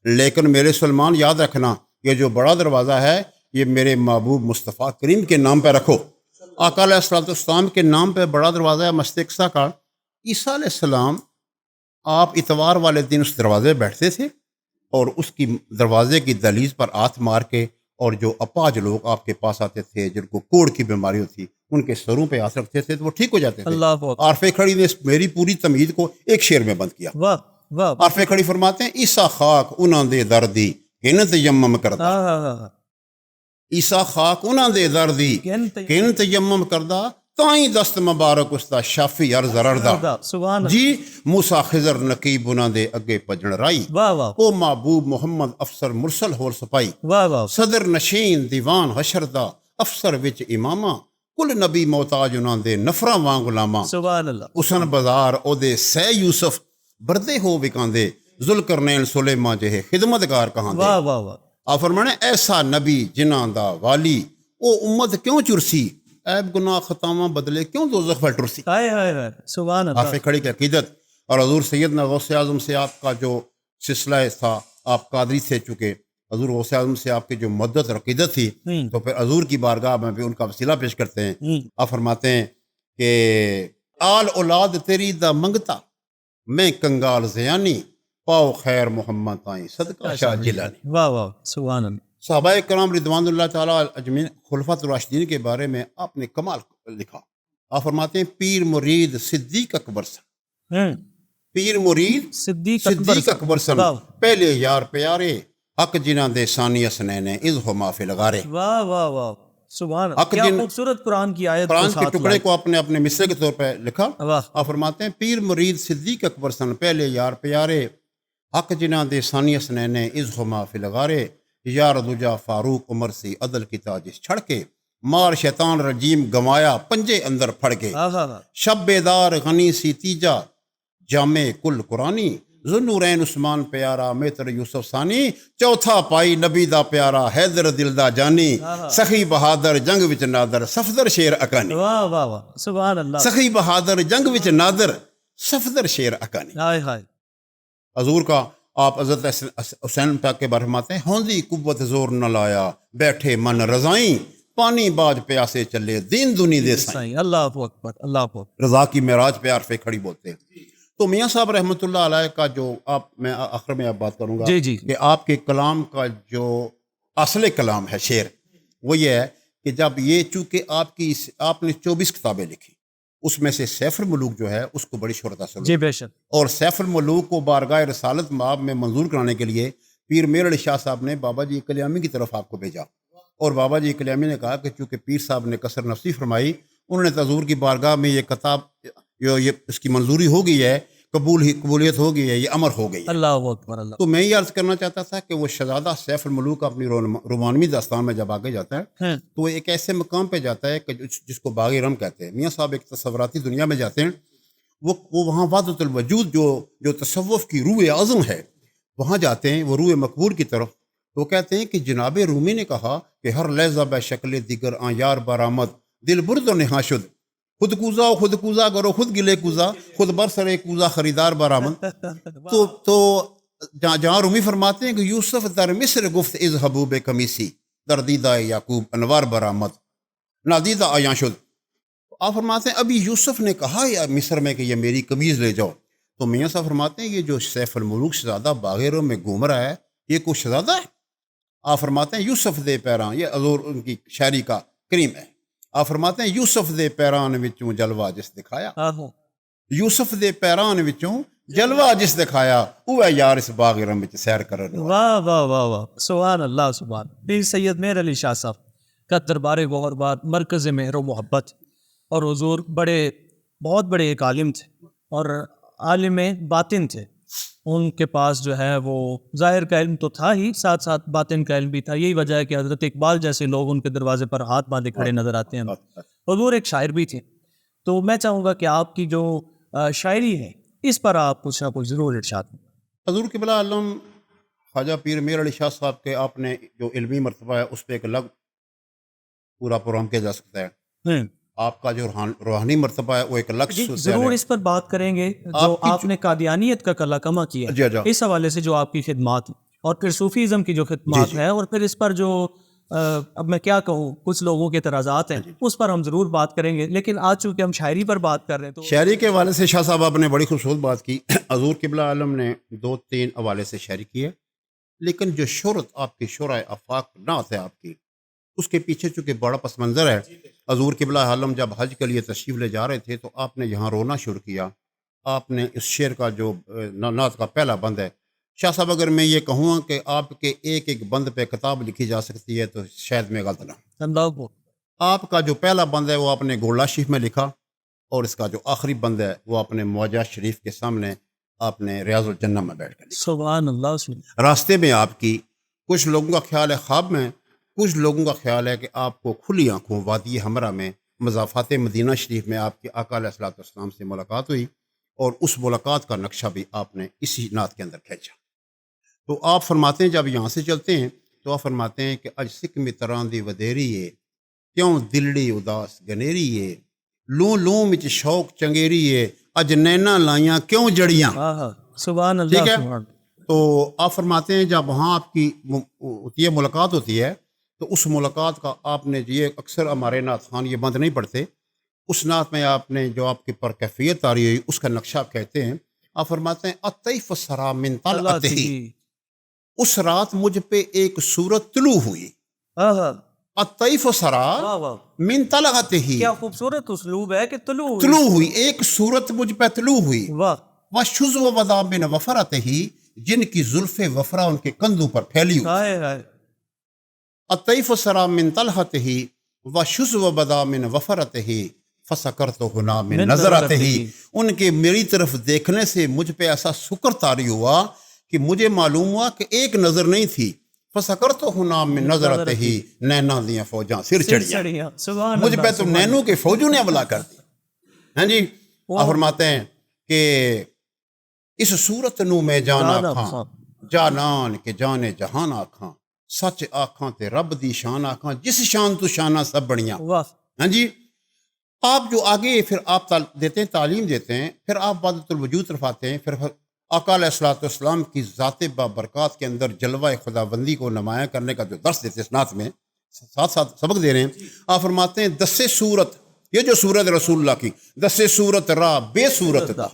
لیکن میرے سلمان یاد رکھنا یہ جو بڑا دروازہ ہے یہ میرے محبوب مصطفیٰ کریم کے نام پہ رکھو. آقا علیہ السلام کے نام پہ بڑا دروازہ ہے مسجد اقصیٰ کا. عیسیٰ علیہ السلام آپ اتوار والے دن اس دروازے پہ بیٹھتے تھے, اور اس کی دروازے کی دہلیز پر ہاتھ مار کے, اور جو اپاہج لوگ آپ کے پاس آتے تھے جن کو کوڑ کی بیماری ہوتی, ان کے سروں پہ ہاتھ رکھتے تھے تو وہ ٹھیک ہو جاتے تھے. عارف کھڑی نے میری پوری تمہید کو ایک شعر میں بند کیا. عارف کھڑی فرماتے ہیں عیسیٰ خاک انہاں دے دردی کن تیمم کردا, عیسیٰ خاک انہاں دے دردی کن تیمم کردا, تائیں دست مبارک اس دا شافی عرض رڑدا. جی موسیٰ خضر نقیب انہاں دے اگے پجن رائی, او محبوب محمد افسر مرسل ہور سپائی, صدر نشین دیوان حشر دا افسر وچ امامہ, کل نبی محتاج انہاں دے نفراں وانگ غلاماں. اسن بازار او دے سہ یوسف بردے ہو وکاندے, ذوالقرنین سلیمان جہے خدمتگار کہاں دے. آپ فرمانے ایسا نبی جنہاں دا والی, او امت کیوں چرسی, عیب گناہ خطاواں بدلے کیوں دوزخ پر ٹرسی. آپ کھڑی کی عقیدت اور حضور سیدنا غوث اعظم سے آپ کا جو سلسلہ تھا, آپ قادری تھے, چونکہ حضور غوث اعظم سے آپ کی جو مدت اور عقیدت تھی, تو پھر حضور کی بارگاہ میں بھی ان کا وسیلہ پیش کرتے ہیں. آپ فرماتے ہیں کہ آل اولاد تیری دا منگتا میں کنگال زیانی, پاؤ خیر محمد تائیں صدقہ شاہ جیلانی. صحابہ کرام رضوان اللہ تعالیٰ اجمعین خلفاء الراشدین کے بارے میں آپ نے کمال لکھا. آپ فرماتے ہیں پیر مرید صدیق اکبر سن, پیر مرید صدیق اکبر سن, پہلے یار پیارے حق جنہاں دے ثانی اسنین اذ ہما فی الغارے. کیا خوبصورت قرآن کی آیت, قرآن کے ٹکڑے کو آپ نے اپنے مصرے کے طور پہ لکھا. آپ فرماتے ہیں پیر مرید صدیق اکبر سن, پہلے یار پیارے حق جنہاں دے ثانی اسنین اذ ہما فی الغارے, یار دجا فاروق عمر سی عدل کی تاجش چھڑ کے, مار شیطان رجیم گمایا پنجے اندر پھڑ کے, شب بیدار غنی سی تیجا جامع کل قرآنی, ذوالنورین عثمان پیارا میتر یوسف ثانی, چوتھا پائی نبی دا پیارا حیدر دل دا جانی, سخی بہادر جنگ وچ نادر صفدر شیر اکانی. سخی بہادر جنگ وچ نادر صفدر شیر اکانی. حضور کا آپ حضرت حسین پاک کے بارے میں آتے ہیں, ہوندی قوت زور نہ لایا بیٹھے من رضائیں, پانی باج پیاسے چلے دین دنی دے سائیں. اللہ اکبر, اللہ اکبر. رضا کی معراج پہ عارف کھڑی بولتے ہیں. تو میاں صاحب رحمۃ اللہ علیہ کا جو میں آخر میں آپ بات کروں گا کہ آپ کے کلام کا جو اصل کلام ہے شعر, وہ یہ ہے کہ جب یہ چونکہ آپ نے 24 کتابیں لکھی, اس میں سے سیف الملوک جو ہے اس کو بڑی شہرت حاصل ہوئی. بے شک. اور سیف الملوک کو بارگاہ رسالت مآب میں منظور کرانے کے لیے پیر میر علی شاہ صاحب نے بابا جی کلیامی کی طرف آپ کو بھیجا, اور بابا جی کلیامی نے کہا کہ چونکہ پیر صاحب نے کثر نفسی فرمائی, انہوں نے حضور کی بارگاہ میں یہ کتاب یہ اس کی منظوری ہو گئی ہے, قبولیت ہو گئی ہے, یہ امر ہو گئی ہے. اللہ اکبر. اللہ. تو میں یہ عرض کرنا چاہتا تھا کہ وہ شہزادہ سیف الملوک اپنی رومانوی داستان میں جب آگے جاتا ہے تو وہ ایک ایسے مقام پہ جاتا ہے کہ جس کو باغ رم کہتے ہیں. میاں صاحب ایک تصوراتی دنیا میں جاتے ہیں, وہ وہاں وحدت الوجود جو تصوف کی روح اعظم ہے وہاں جاتے ہیں, وہ روح مقبول کی طرف. تو کہتے ہیں کہ جناب رومی نے کہا کہ ہر لہجہ بے شکل دیگر آں یار برآمد, دل برد و نہا شد, خود کوزا کرو خود گلے کوزا, خود برسرے کوزا خریدار برآمد. تو جہاں رومی فرماتے ہیں کہ یوسف در مصر گفت اذهبوا بقمیصی در دیدہ یعقوب انوار برآمد نادیدہ آیاں شد. آپ فرماتے ہیں ابھی یوسف نے کہا یا مصر میں کہ یہ میری قمیض لے جاؤ، تو میاں صاحب فرماتے ہیں یہ جو سیف الملوک شہزادہ باغیروں میں گھوم رہا ہے یہ کوئی شہزادہ ہے؟ آپ فرماتے ہیں یوسف دے پیراں، یہ حضور ان کی شاعری کا کریم ہے. آپ فرماتے ہیں یوسف دے پیران وچوں جلوہ جس دکھایا، یوسف دے پیران وچوں جلوہ جس دکھایا اوہ یار اس باغ رم وچ سیر کرن. واہ واہ واہ واہ، سبحان اللہ سبحان. پیر سید مہر علی شاہ صاحب کا دربار غور بار مرکز مہر و محبت، اور حضور بہت بڑے ایک عالم تھے اور عالم باطن تھے. ان کے پاس جو ہے وہ ظاہر کا علم تو تھا ہی، ساتھ ساتھ باطن کا علم بھی تھا. یہی وجہ ہے کہ حضرت اقبال جیسے لوگ ان کے دروازے پر ہاتھ باندھے کھڑے نظر آتے ہیں. حضور ایک شاعر بھی تھے، تو میں چاہوں گا کہ آپ کی جو شاعری ہے اس پر آپ کچھ نہ کچھ ضرور ارشاد کریں. حضور قبلہ عالم خواجہ پیر میر علی شاہ صاحب کے آپ نے جو علمی مرتبہ ہے اس پہ ایک الگ پورا پروگرام کیا جا سکتا ہے. آپ کا جو روحانی مرتبہ ہے وہ ایک الگ ضرور اس پر بات کریں گے. جو آپ نے قادیانیت کا کلا کما کیا اس حوالے سے جو آپ کی خدمات اور پھر صوفیزم کی جو خدمات ہے، اور پھر اس پر جو اب میں کیا کہوں کچھ لوگوں کے اعتراضات ہیں اس پر ہم ضرور بات کریں گے. لیکن آج چونکہ ہم شاعری پر بات کر رہے ہیں تو شاعری کے حوالے سے شاہ صاحب آپ نے بڑی خوبصورت بات کی. حضور قبلہ عالم نے 2-3 حوالے سے شاعری کی ہے، لیکن جو شہرت آپ کی شعرائے آفاق نعت ہے آپ کی، اس کے پیچھے چونکہ بڑا پس منظر ہے. حضور قبلہ عالم جب حج کے لیے تشریف لے جا رہے تھے تو آپ نے یہاں رونا شروع کیا. آپ نے اس شعر کا جو نعت کا پہلا بند ہے، شاہ صاحب اگر میں یہ کہوں کہ آپ کے ایک ایک بند پہ کتاب لکھی جا سکتی ہے تو شاید میں غلط نہ. آپ کا جو پہلا بند ہے وہ آپ نے گولڈا شریف میں لکھا، اور اس کا جو آخری بند ہے وہ آپ نے معجزہ شریف کے سامنے آپ نے ریاض الجنہ میں بیٹھ کر لکھا. سبحان اللہ. راستے میں آپ کی کچھ لوگوں کا خیال ہے خواب میں، کچھ لوگوں کا خیال ہے کہ آپ کو کھلی آنکھوں وادی ہمراہ میں مضافات مدینہ شریف میں آپ کے آقا علیہ الصلوۃ والسلام سے ملاقات ہوئی، اور اس ملاقات کا نقشہ بھی آپ نے اسی نعت کے اندر کھینچا. تو آپ فرماتے ہیں جب یہاں سے چلتے ہیں تو آپ فرماتے ہیں کہ اج سکھ میں تراندی ودیری ہے کیوں دلڑی اداس گنیری ہے لوں لوں وچ شوق چنگیری ہے اج نینا لائیاں کیوں جڑیاں. سبحان اللہ. ٹھیک ہے. تو آپ فرماتے ہیں جب وہاں آپ کی یہ ملاقات ہوتی ہے تو اس ملاقات کا آپ نے یہ اکثر ہمارے نعت خان یہ بند نہیں پڑھتے، اس نعت میں آپ نے جو آپ کی پر کیفیت آ رہی ہوئی اس کا نقشہ کہتے ہیں. آپ فرماتے ہیں اطیف سرا من طلعتہ، اس رات مجھ پہ ایک صورت طلوع ہوئی. اطیف سرا من طلعتہ، کیا خوبصورت اسلوب ہے کہ طلوع ہوئی، ایک صورت مجھ پہ طلوع ہوئی. وشذ و ودا من وفرتہ، جن کی زلف وفرا ان کے کندھوں پر پھیلی ہوئی. اطیف سرا من طلحتہ وشذ و ودا من وفرتہ فسکرت ہنا من نظرتہ. ان کے میری طرف دیکھنے سے مجھ پہ ایسا سکر طاری ہوا کہ مجھے معلوم ہوا کہ ایک نظر نہیں تھی. فسکرت ہنا من نظرتہ، نینا دیاں فوجاں سر چڑھیاں. مجھ پہ تو نینوں کے فوجوں نے حملہ کر دیا. ہاں جی. آپ فرماتے ہیں کہ اس صورت نو میں جان آکھاں جانان کے جانے جہان آکھاں سچ آکھاں تے رب دی شان آکھاں جس شان تو شانہ سب بڑیاں. ہاں جی. آپ جو آگے پھر آپ دیتے ہیں تعلیم دیتے ہیں، پھر آپ وحدت الوجود طرفاتے ہیں، پھر آقا علیہ الصلوۃ والسلام کی ذات بابرکات کے اندر جلوہ خداوندی کو نمایاں کرنے کا جو درس دیتے ہیں اس نعت میں ساتھ ساتھ سبق دے رہے ہیں. آپ فرماتے ہیں دس صورت، یہ جو صورت رسول اللہ کی دس صورت راہ بے صورت دا،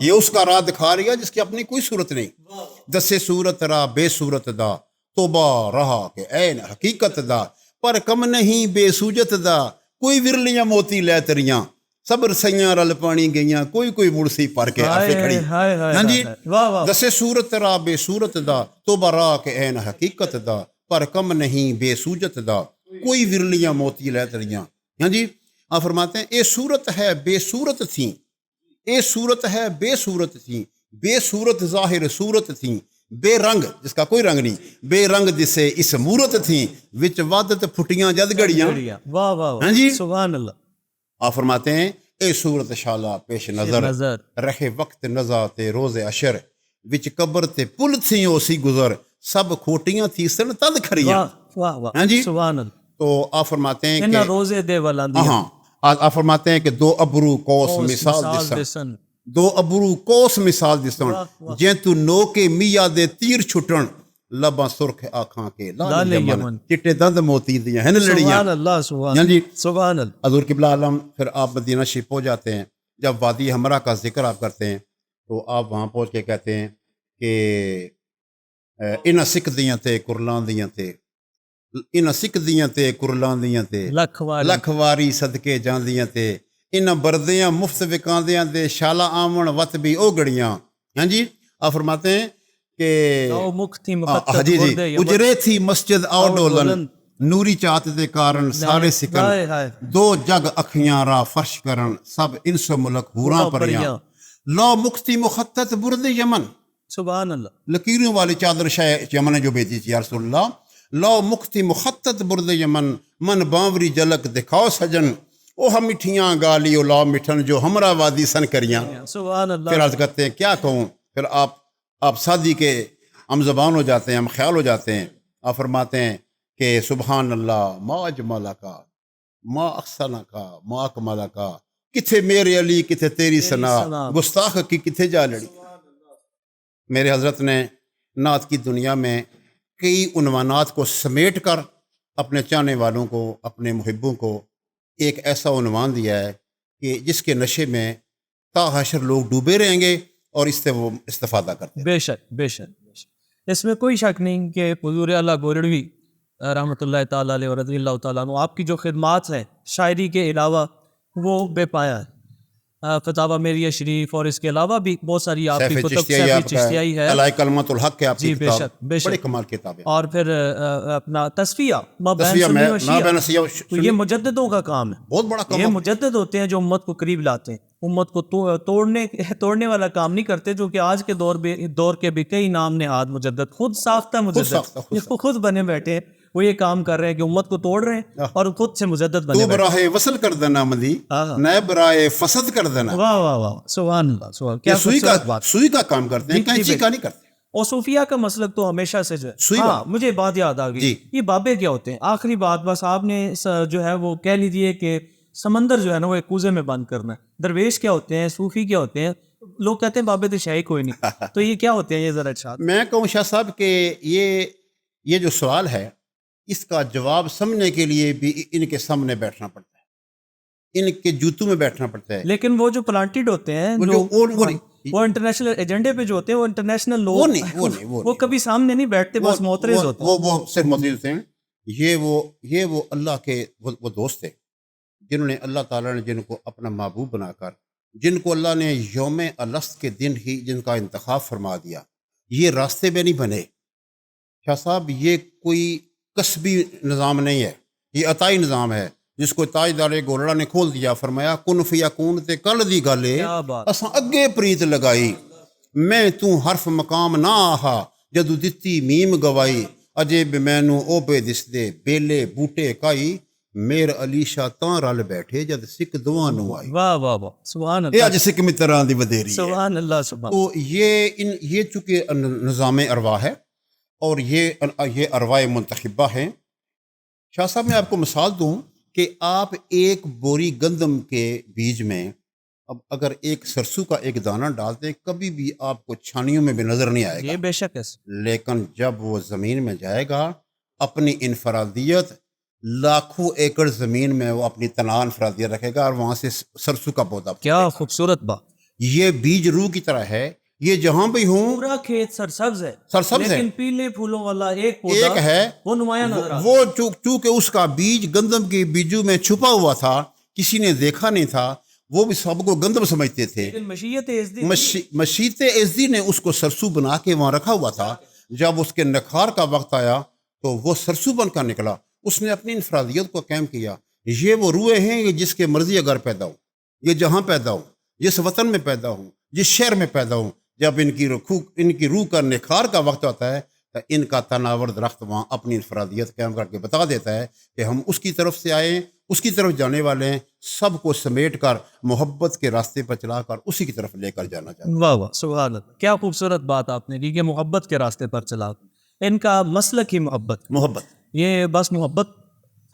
یہ اس کا راہ دکھا رہی ہے جس کی اپنی کوئی صورت نہیں. دس صورت راہ بے صورت دا توبہ رہا کہ عین حقیقت دا پر کم نہیں بے سوجت دا کوئی ورلیاں موتی لے تریاں صبر سیاں رل پانی گئیاں کوئی کوئی مرسی پر کے آفے کھڑی. ہاں جی. دس صورت راہ بے صورت دا توبہ رہا کہ عین حقیقت دا پر کم نہیں بے سوجت دا کوئی ورلیاں موتی لے تریاں. ہاں جی. آپ فرماتے ہیں اے صورت ہے بے صورت تھیں، اے صورت ہے بے صورت تھیں، بے صورت ظاہر صورت تھیں، بے رنگ جس کا کوئی رنگ نہیں، بے رنگ جسے اس مورت تھیں وچ وادت پھٹیاں جد گڑیاں. ہاں جی. سبحان اللہ. آپ فرماتے ہیں اے صورت شالا پیش نظر رہے وقت نزاتے روز اشر وچ قبر تے پل تھیں اوسی گزر سب کھوٹیاں تھی سن تد کھریاں. ہاں جی. سبحان اللہ. تو آپ فرماتے ہیں کہ روزے دے والا ہاں آپ فرماتے ہیں کہ دو ابرو کوس مثال دسن دو ابرو کوس مثال دسن جے تو نو کے میاں دے تیر چھٹن لباں سرخ آکھاں کے لال یمن چٹے دند موتی دیاں ہیں لڑیاں. سبحان اللہ سبحان ہاں جی سبحان اللہ. حضور قبلہ عالم پھر آپ مدینہ شریف پہنچ جاتے ہیں. جب وادی ہمراہ کا ذکر آپ کرتے ہیں تو آپ وہاں پہنچ کے کہتے ہیں کہ انہاں سکھ دیاں تے کرلاں دیاں تے انہاں سکھ دیاں تے کرلاں دیاں تے لکھ واری صدقے جاندیاں تے انہاں بردیاں مفت وکاندیاں تے شالا آمن وت بھی او گڑیاں. ہاں جی آپ فرماتے ہیں کہ جی جی اجرے تھی مسجد آؤ ڈولن نوری چاہت دے کارن سارے سکن دو جگ اکھیاں را فرش کرن سب انس و ملک ہوراں پریاں لو مکتی مخطط برد یمن. سبحان اللہ. لکیروں والی چادر شاہ یمن جو بیتی تھی یا رسول اللہ. لو مکتی مخطط برد یمن من باوری جلک دکھاؤ سجن او ہم مٹھیاں گالی او لا مٹھن جو ہمرا وادی سن کریاں. سبحان اللہ. پھر عرض کرتے ہیں کیا کہوں. پھر آپ سادی کے ہم زبان ہو جاتے ہیں ہم خیال ہو جاتے ہیں. آپ فرماتے ہیں کہ سبحان اللہ ما اجمل کا ما احسن کا ما اکمل کا کتھے میرے علی کتھے تیری ثنا گستاخ کی کتھے جا لڑی. میرے حضرت نے نعت کی دنیا میں کئی عنوانات کو سمیٹ کر اپنے چاہنے والوں کو اپنے محبوں کو ایک ایسا عنوان دیا ہے کہ جس کے نشے میں تا حشر لوگ ڈوبے رہیں گے اور اس سے وہ استفادہ کرتے ہیں. بے شک بے شک بے شک. اس میں کوئی شک نہیں کہ حضور اعلیٰ گورڑوی رحمۃ اللہ تعالیٰ علیہ و رضی اللہ تعالیٰ عنہ آپ کی جو خدمات ہیں شاعری کے علاوہ وہ بے پایا ہے. فتاویٰ میریہ شریف اور اس کے علاوہ بھی بہت ساری آپ کی کتب سیف چشتیائی ہے علائے کلمۃ الحق ہے آپ کی جی بے شک بے بڑی شک. کمال کتاب ہے. اور پھر اپنا تصفیہ ما بین سنی و شیعہ تو یہ مجددوں کا کام ہے. بہت بڑا کام. یہ مجدد ہوتے ہیں جو امت کو قریب لاتے ہیں. امت کو توڑنے والا کام نہیں کرتے جو کہ آج کے دور کے بھی کئی نام نہاد مجدد خود ساختہ مجدد یہ خود بنے بیٹھے ہیں. وہ یہ کام کر رہے ہیں کہ امت کو توڑ رہے ہیں اور خود سے مجدد بنے تو براہ وصل کر دینا مدی نئے براہ فسد کر دینا. واہ واہ واہ سبحان اللہ سبحان. کیا سوئی کا کام کرتے ہیں کینچی کا نہیں کرتے. اور صوفیہ کا مسلک تو ہمیشہ سے جو ہے. ہاں مجھے بات یاد آ گئی. یہ بابے کیا ہوتے ہیں؟ آخری بات بس آپ نے جو ہے وہ کہہ لیجئے کہ سمندر جو ہے نا وہ ایک کوزے میں بند کرنا ہے. درویش کیا ہوتے ہیں؟ صوفی کیا ہوتے ہیں؟ لوگ کہتے ہیں بابے تو شاہی کوئی نہیں. تو یہ کیا ہوتے ہیں؟ یہ ذرا ارشاد. میں کہوں شاہ صاحب کہ یہ جو سوال ہے اس کا جواب سمجھنے کے لیے بھی ان کے سامنے بیٹھنا پڑتا ہے ان کے جوتوں میں بیٹھنا پڑتا ہے. لیکن وہ جو پلانٹڈ ہوتے ہیں وہ انٹرنیشنل ایجنڈے پہ جو ہوتے ہیں وہ انٹرنیشنل لوگ وہ کبھی سامنے نہیں بیٹھتے بس معترض ہوتے ہیں. وہ صرف معترض ہوتے ہیں. یہ وہ اللہ کے وہ دوست ہیں جنہوں نے اللہ تعالیٰ نے جن کو اپنا محبوب بنا کر جن کو اللہ نے یوم الست کے دن ہی جن کا انتخاب فرما دیا. یہ راستے میں نہیں بنے شاہ صاحب. یہ کوئی کسبی نظام نہیں ہے. یہ عطائی نظام ہے جس کو تاجدار گولڑا نے کھول دیا. فرمایا کن فیکون تے کل دی گالے اساں اگے پریت لگائی میں تو حرف مقام نہ آہا جدو دتی میم گوائی اجے بمینو او بے دسدے بیلے بوٹے کائی میر علی شاہ تاں رل بیٹھے جد سکھ دعا نو آئی. واہ واہ واہ سبحان اللہ. یہ اج سکھ متراں دی ودیری سبحان اللہ سبحان. تو یہ چونکہ نظام ارواح ہے اور یہ ارواح منتخبہ ہیں. شاہ صاحب میں آپ کو مثال دوں کہ آپ ایک بوری گندم کے بیج میں اب اگر ایک سرسوں کا ایک دانہ ڈالتے کبھی بھی آپ کو چھانیوں میں بھی نظر نہیں آئے گا. یہ بے شک ہے. لیکن جب وہ زمین میں جائے گا اپنی انفرادیت لاکھوں ایکڑ زمین میں وہ اپنی تنہا انفرادیت رکھے گا اور وہاں سے سرسوں کا پودا. کیا خوبصورت بات. یہ بیج روح کی طرح ہے. یہ جہاں بھی ہوں پورا کھیت سرسبز ہے لیکن پیلے پھولوں والا ایک پودا ہے وہ نمایاں نظر آتا ہے. وہ چونکہ اس کا بیج گندم کے بیجوں میں چھپا ہوا تھا کسی نے دیکھا نہیں تھا. وہ بھی سب کو گندم سمجھتے تھے. مشیت ازدی نے اس کو سرسوں بنا کے وہاں رکھا ہوا تھا. جب اس کے نکھار کا وقت آیا تو وہ سرسوں بن کر نکلا. اس نے اپنی انفرادیت کو قائم کیا. یہ وہ روحیں ہیں یہ جس کے مرضی اگر پیدا ہوں یہ جہاں پیدا ہوں جس وطن میں پیدا ہوں جس شہر میں پیدا ہوں جب ان کی روح کا نکھار کا وقت ہوتا ہے تو ان کا تناور درخت وہاں اپنی انفرادیت قائم کر کے بتا دیتا ہے کہ ہم اس کی طرف سے آئے اس کی طرف جانے والے ہیں. سب کو سمیٹ کر محبت کے راستے پر چلا کر اسی کی طرف لے کر جانا چاہتے ہیں. واہ واہ سبحان اللہ. کیا خوبصورت بات آپ نے دی کہ محبت کے راستے پر چلا. ان کا مسلک ہی محبت. یہ بس محبت.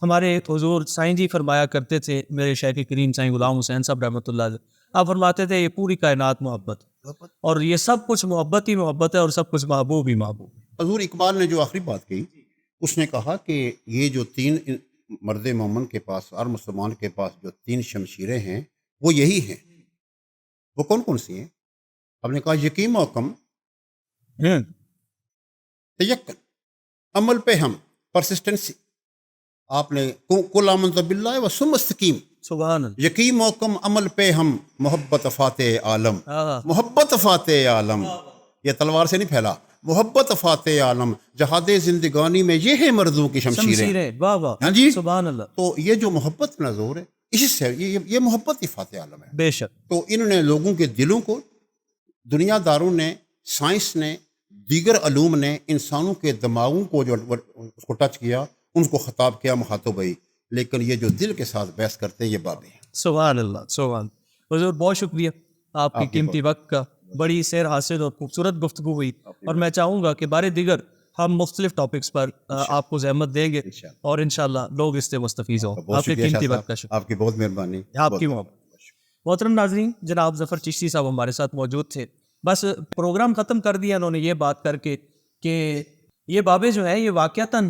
ہمارے حضور سائیں جی فرمایا کرتے تھے میرے شیخ کریم سائیں غلام حسین صاحب رحمۃ اللہ علیہ آپ فرماتے تھے یہ پوری کائنات محبت، اور یہ سب کچھ محبت ہی محبت ہے، اور سب کچھ محبوب ہی محبوب۔ حضور اقبال نے جو آخری بات کہی، اس نے کہا کہ یہ جو تین مرد مومن کے پاس، ہر مسلمان کے پاس جو تین شمشیریں ہیں وہ یہی ہیں۔ وہ کون کون سی ہیں؟ ہم نے کہا یقین محکم، تیقن، عمل پہ ہم، پرسسٹنسی۔ آپ نے کل آمنت باللہ و ثم استقیم، سبحان اللہ۔ یقین محکم، عمل پہ ہم، محبت فاتح عالم، ہاں، محبت فاتح عالم۔ یہ تلوار سے نہیں پھیلا، محبت فاتح عالم، جہاد زندگانی میں یہ ہے مردوں کی شمشیریں۔ شمشیریں، واہ واہ، ہاں جی، سبحان اللہ، تو یہ جو محبت کا زور ہے، اسی سے یہ محبت ہی فاتح عالم ہے۔ بے شک۔ تو انہوں نے لوگوں کے دلوں کو، دنیا داروں نے، سائنس نے، دیگر علوم نے انسانوں کے دماغوں کو جو اس کو ٹچ کیا، ان کو خطاب کیا مخاطب بھائی، لیکن یہ جو دل کے ساتھ بحث کرتے ہیں یہ بابے ہیں۔ سبحان اللہ، سبحان اللہ۔ حضور بہت شکریہ آپ کی قیمتی وقت کا، بڑی سیر حاصل اور خوبصورت گفتگو ہوئی، اور میں چاہوں گا کہ بارے دیگر ہم مختلف ٹاپکس پر آپ کو زحمت دیں گے، اور انشاءاللہ لوگ اس سے مستفیض ہوں۔ بہت آپ کے شکریہ قیمتی شاہ وقت کا صاحب، شکریہ، آپ کی بہت مہربانی، آپ کی محبت۔ محترم ناظرین، جناب ظفر چشتی صاحب ہمارے ساتھ موجود تھے۔ بس پروگرام ختم کر دیا انہوں نے یہ بات کر کے کہ یہ بابے جو ہیں یہ واقعتاً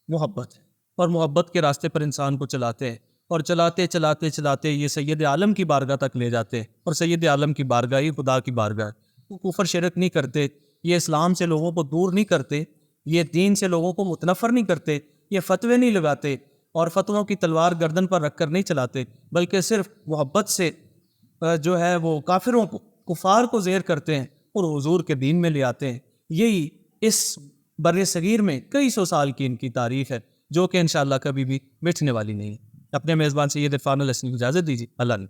محبت ہے، اور محبت کے راستے پر انسان کو چلاتے ہیں، اور چلاتے چلاتے چلاتے یہ سید عالم کی بارگاہ تک لے جاتے ہیں، اور سید عالم کی بارگاہ ہی خدا کی بارگاہ ہے۔ وہ کفر شرک نہیں کرتے، یہ اسلام سے لوگوں کو دور نہیں کرتے، یہ دین سے لوگوں کو متنفر نہیں کرتے، یہ فتوے نہیں لگاتے، اور فتووں کی تلوار گردن پر رکھ کر نہیں چلاتے، بلکہ صرف محبت سے جو ہے وہ کافروں کو، کفار کو زیر کرتے ہیں اور حضور کے دین میں لے آتے ہیں۔ یہی اس بر صغیر میں کئی سو سال کی ان کی تاریخ ہے، جو کہ انشاءاللہ کبھی بھی مٹنے والی نہیں ہے۔ اپنے میزبان سید عرفان الحسنی کو اجازت دیجیے، اللہ نے